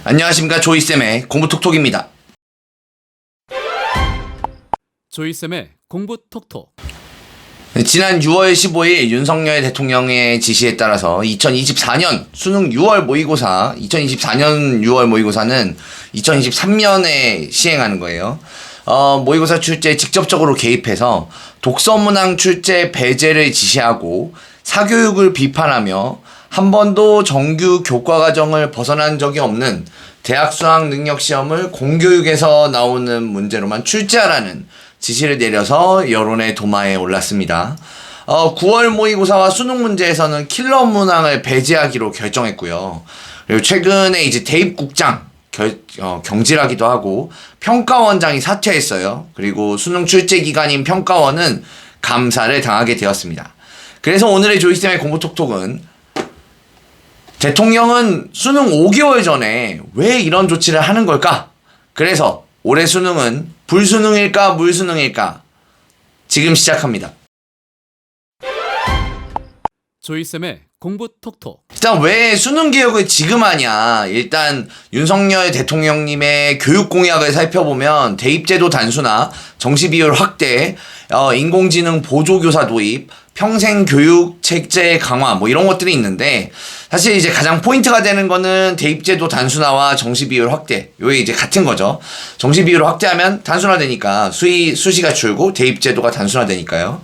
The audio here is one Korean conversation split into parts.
안녕하십니까, 조이쌤의 공부톡톡입니다. 조이쌤의 공부톡톡. 지난 6월 15일 윤석열 대통령의 지시에 따라서 2024년 수능 6월 모의고사, 2024년 6월 모의고사는 2023년에 시행하는 거예요. 모의고사 출제에 직접적으로 개입해서 독서문항 출제 배제를 지시하고 사교육을 비판하며 한 번도 정규 교과과정을 벗어난 적이 없는 대학 수학 능력 시험을 공교육에서 나오는 문제로만 출제하라는 지시를 내려서 여론의 도마에 올랐습니다. 9월 모의고사와 수능 문제에서는 킬러 문항을 배제하기로 결정했고요. 그리고 최근에 이제 대입국장 경질하기도 하고 평가원장이 사퇴했어요. 그리고 수능 출제 기관인 평가원은 감사를 당하게 되었습니다. 그래서 오늘의 조이쌤의 공부톡톡은 대통령은 수능 5개월 전에 왜 이런 조치를 하는 걸까? 그래서 올해 수능은 불수능일까 물수능일까? 지금 시작합니다. 조이쌤의 공부톡톡. 일단 왜 수능 개혁을 지금 하냐? 일단 윤석열 대통령님의 교육 공약을 살펴보면 대입제도 단순화, 정시 비율 확대, 인공지능 보조교사 도입, 평생교육 체제 강화 뭐 이런 것들이 있는데, 사실 이제 가장 포인트가 되는 거는 대입제도 단순화와 정시 비율 확대. 요게 이제 같은 거죠. 정시 비율을 확대하면 단순화되니까 수시가 줄고 대입제도가 단순화되니까요.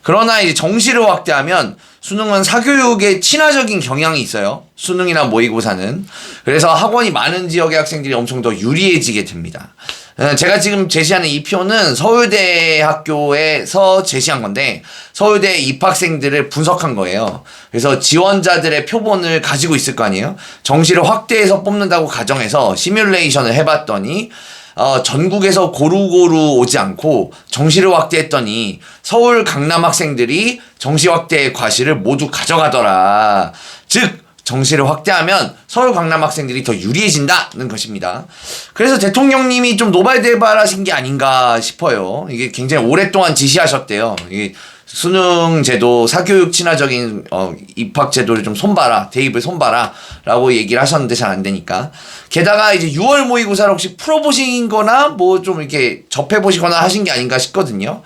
그러나 이제 정시를 확대하면 수능은 사교육에 친화적인 경향이 있어요. 수능이나 모의고사는. 그래서 학원이 많은 지역의 학생들이 엄청 더 유리해지게 됩니다. 제가 지금 제시하는 이 표는 서울대 학교에서 제시한 건데, 서울대 입학생들을 분석한 거예요. 그래서 지원자들의 표본을 가지고 있을 거 아니에요? 정시를 확대해서 뽑는다고 가정해서 시뮬레이션을 해봤더니 전국에서 고루고루 오지 않고 정시를 확대했더니 서울 강남 학생들이 정시 확대의 과실을 모두 가져가더라. 즉 정시를 확대하면 서울 강남 학생들이 더 유리해진다는 것입니다. 그래서 대통령님이 좀 노발대발하신 게 아닌가 싶어요. 이게 굉장히 오랫동안 지시하셨대요. 이게 수능 제도, 사교육 친화적인 입학 제도를 좀 손봐라, 대입을 손봐라 라고 얘기를 하셨는데 잘 안 되니까. 게다가 이제 6월 모의고사를 혹시 풀어보신 거나 뭐 좀 이렇게 접해보시거나 하신 게 아닌가 싶거든요.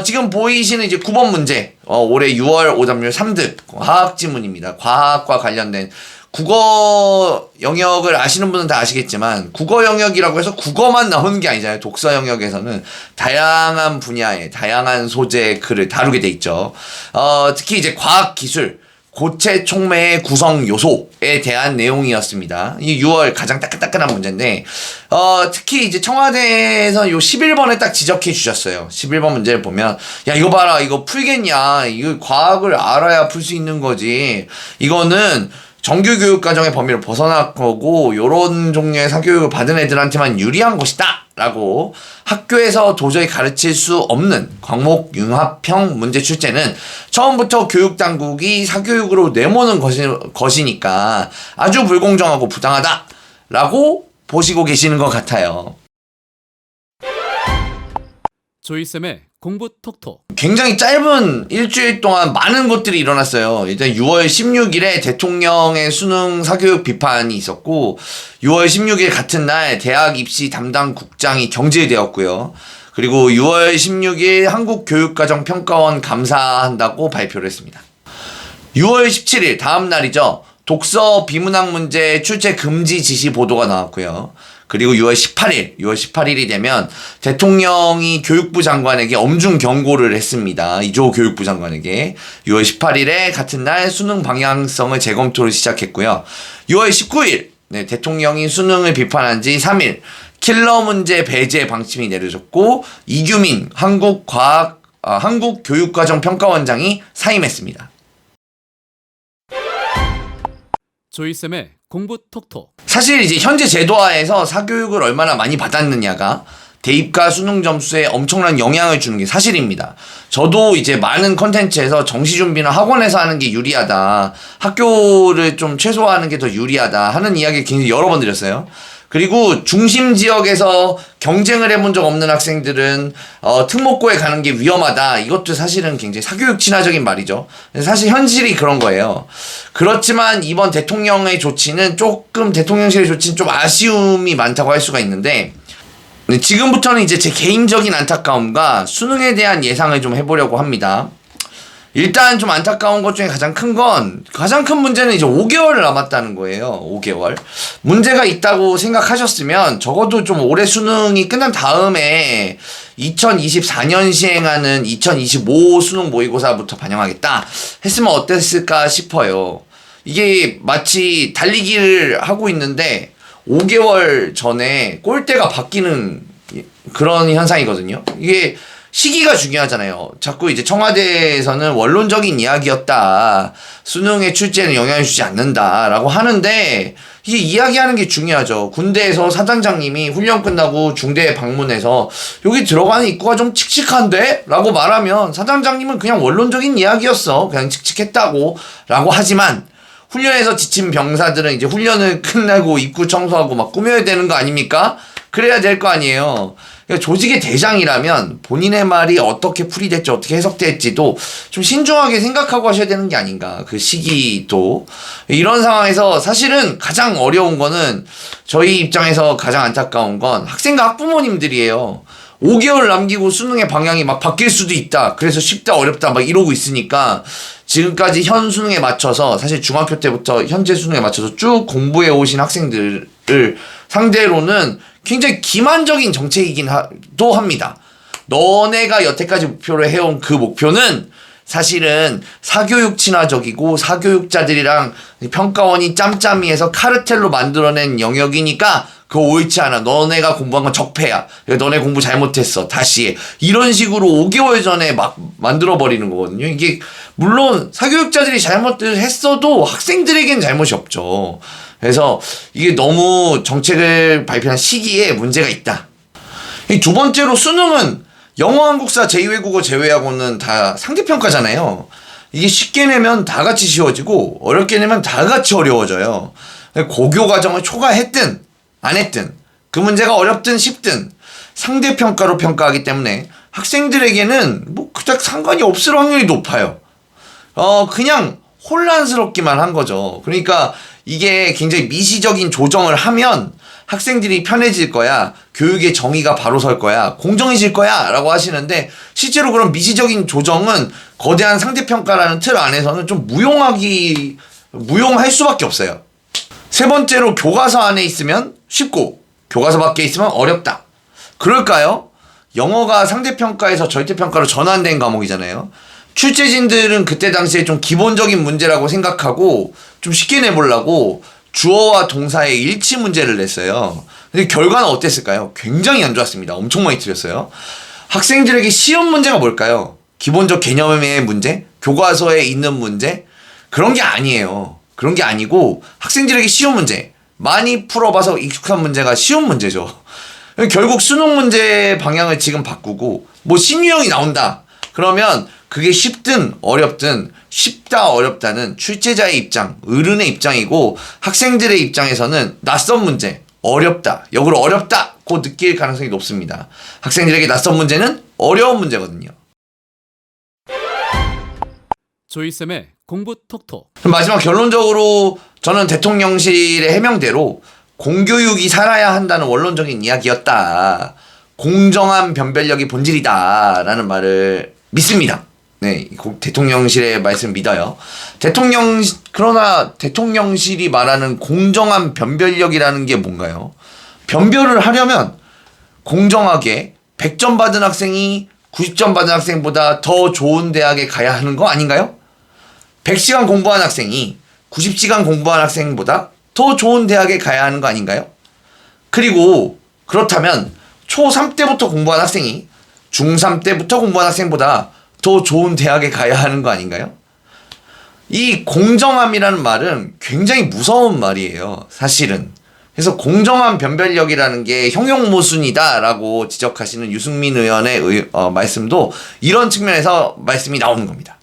지금 보이시는 이제 9번 문제, 올해 6월 오답률 3등 화학 지문입니다. 과학과 관련된 국어 영역을 아시는 분은 다 아시겠지만, 국어 영역이라고 해서 국어만 나오는 게 아니잖아요. 독서 영역에서는 다양한 분야의 다양한 소재의 글을 다루게 돼 있죠. 특히 이제 과학 기술, 고체 촉매의 구성 요소에 대한 내용이었습니다. 이 6월 가장 따끈따끈한 문제인데, 특히 이제 청와대에서 요 11번에 딱 지적해 주셨어요. 11번 문제를 보면, 야, 이거 봐라, 이거 풀겠냐? 이거 과학을 알아야 풀 수 있는 거지. 이거는 정규 교육 과정의 범위를 벗어날 거고, 요런 종류의 사교육을 받은 애들한테만 유리한 것이다! 라고 학교에서 도저히 가르칠 수 없는 과목 융합형 문제 출제는 처음부터 교육당국이 사교육으로 내모는 것이니까 아주 불공정하고 부당하다! 라고 보시고 계시는 것 같아요. 조이쌤의 공부톡톡. 굉장히 짧은 일주일 동안 많은 것들이 일어났어요. 일단 6월 16일에 대통령의 수능 사교육 비판이 있었고, 6월 16일 같은 날 대학 입시 담당 국장이 경질되었고요. 그리고 6월 16일 한국교육과정평가원 감사한다고 발표를 했습니다. 6월 17일 다음 날이죠. 독서 비문학 문제 출제 금지 지시 보도가 나왔고요. 그리고 6월 18일이 되면 대통령이 교육부 장관에게 엄중 경고를 했습니다. 이조 교육부 장관에게. 6월 18일에 같은 날 수능 방향성을 재검토를 시작했고요. 6월 19일, 대통령이 수능을 비판한 지 3일, 킬러 문제 배제 방침이 내려졌고, 이규민 한국교육과정평가원장이 사임했습니다. 조이쌤의 공부톡톡. 사실 이제 현재 제도하에서 사교육을 얼마나 많이 받았느냐가 대입과 수능 점수에 엄청난 영향을 주는 게 사실입니다. 저도 이제 많은 컨텐츠에서 정시 준비는 학원에서 하는 게 유리하다, 학교를 좀 최소화하는 게 더 유리하다 하는 이야기를 굉장히 여러 번 드렸어요. 그리고 중심 지역에서 경쟁을 해본 적 없는 학생들은 특목고에 가는 게 위험하다. 이것도 사실은 굉장히 사교육 친화적인 말이죠. 사실 현실이 그런 거예요. 그렇지만 이번 대통령의 조치는 대통령실의 조치는 좀 아쉬움이 많다고 할 수가 있는데, 지금부터는 이제 제 개인적인 안타까움과 수능에 대한 예상을 좀 해보려고 합니다. 일단 좀 안타까운 것 중에 가장 큰 문제는 이제 5개월 남았다는 거예요. 5개월. 문제가 있다고 생각하셨으면 적어도 좀 올해 수능이 끝난 다음에 2024년 시행하는 2025 수능 모의고사부터 반영하겠다 했으면 어땠을까 싶어요. 이게 마치 달리기를 하고 있는데 5개월 전에 골대가 바뀌는 그런 현상이거든요. 이게 시기가 중요하잖아요. 자꾸 이제 청와대에서는 원론적인 이야기였다. 수능의 출제는 영향을 주지 않는다라고 하는데, 이게 이야기하는 게 중요하죠. 군대에서 사단장님이 훈련 끝나고 중대에 방문해서 여기 들어가는 입구가 좀 칙칙한데? 라고 말하면 사단장님은 그냥 원론적인 이야기였어. 그냥 칙칙했다고 라고 하지만, 훈련에서 지친 병사들은 이제 훈련을 끝나고 입구 청소하고 막 꾸며야 되는 거 아닙니까? 그래야 될 거 아니에요. 그러니까 조직의 대장이라면 본인의 말이 어떻게 풀이됐지, 어떻게 해석됐지도 좀 신중하게 생각하고 하셔야 되는 게 아닌가. 그 시기도. 이런 상황에서 사실은 가장 어려운 거는, 저희 입장에서 가장 안타까운 건 학생과 학부모님들이에요. 5개월 남기고 수능의 방향이 막 바뀔 수도 있다. 그래서 쉽다, 어렵다 막 이러고 있으니까 지금까지 현 수능에 맞춰서, 사실 중학교 때부터 현재 수능에 맞춰서 쭉 공부해 오신 학생들을 상대로는 굉장히 기만적인 정책이긴 또 합니다. 너네가 여태까지 목표로 해온 그 목표는 사실은 사교육 친화적이고 사교육자들이랑 평가원이 짬짬이해서 카르텔로 만들어낸 영역이니까 그거 옳지 않아. 너네가 공부한 건 적폐야. 너네 공부 잘못했어. 다시 해. 이런 식으로 5개월 전에 막 만들어버리는 거거든요. 이게 물론 사교육자들이 잘못을 했어도 학생들에겐 잘못이 없죠. 그래서 이게 너무 정책을 발표한 시기에 문제가 있다. 두 번째로 수능은 영어, 한국사, 제2외국어 제외하고는 다 상대평가잖아요. 이게 쉽게 내면 다 같이 쉬워지고 어렵게 내면 다 같이 어려워져요. 고교 과정을 초과했든 안 했든 그 문제가 어렵든 쉽든 상대평가로 평가하기 때문에 학생들에게는 뭐 그닥 상관이 없을 확률이 높아요. 그냥 혼란스럽기만 한 거죠. 그러니까 이게 굉장히 미시적인 조정을 하면 학생들이 편해질 거야, 교육의 정의가 바로 설 거야, 공정해질 거야 라고 하시는데, 실제로 그런 미시적인 조정은 거대한 상대평가라는 틀 안에서는 좀 무용할 수밖에 없어요. 세 번째로, 교과서 안에 있으면 쉽고 교과서 밖에 있으면 어렵다. 그럴까요? 영어가 상대평가에서 절대평가로 전환된 과목이잖아요. 출제진들은 그때 당시에 좀 기본적인 문제라고 생각하고 좀 쉽게 내보려고 주어와 동사의 일치 문제를 냈어요. 근데 결과는 어땠을까요? 굉장히 안 좋았습니다. 엄청 많이 틀렸어요. 학생들에게 시험 문제가 뭘까요? 기본적 개념의 문제? 교과서에 있는 문제? 그런 게 아니에요. 그런 게 아니고 학생들에게 쉬운 문제, 많이 풀어봐서 익숙한 문제가 쉬운 문제죠. 결국 수능 문제 방향을 지금 바꾸고 뭐 신유형이 나온다. 그러면 그게 쉽든 어렵든, 쉽다 어렵다는 출제자의 입장, 어른의 입장이고, 학생들의 입장에서는 낯선 문제, 어렵다, 역으로 어렵다고 느낄 가능성이 높습니다. 학생들에게 낯선 문제는 어려운 문제거든요. 조이쌤의 공부 톡톡. 마지막 결론적으로 저는 대통령실의 해명대로 공교육이 살아야 한다는 원론적인 이야기였다. 공정한 변별력이 본질이다. 라는 말을 믿습니다. 네, 대통령실의 말씀 믿어요. 그러나 대통령실이 말하는 공정한 변별력이라는 게 뭔가요? 변별을 하려면 공정하게 100점 받은 학생이 90점 받은 학생보다 더 좋은 대학에 가야 하는 거 아닌가요? 100시간 공부한 학생이 90시간 공부한 학생보다 더 좋은 대학에 가야 하는 거 아닌가요? 그리고 그렇다면 초3 때부터 공부한 학생이 중3 때부터 공부한 학생보다 더 좋은 대학에 가야 하는 거 아닌가요? 이 공정함이라는 말은 굉장히 무서운 말이에요, 사실은. 그래서 공정한 변별력이라는 게 형용모순이다라고 지적하시는 유승민 의원의 말씀도 이런 측면에서 말씀이 나오는 겁니다.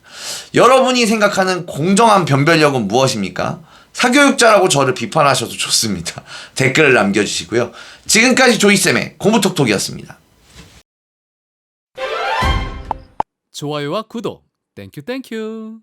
여러분이 생각하는 공정한 변별력은 무엇입니까? 사교육자라고 저를 비판하셔도 좋습니다. 댓글을 남겨주시고요. 지금까지 조이쌤의 공부톡톡이었습니다. 좋아요와 구독 땡큐 땡큐.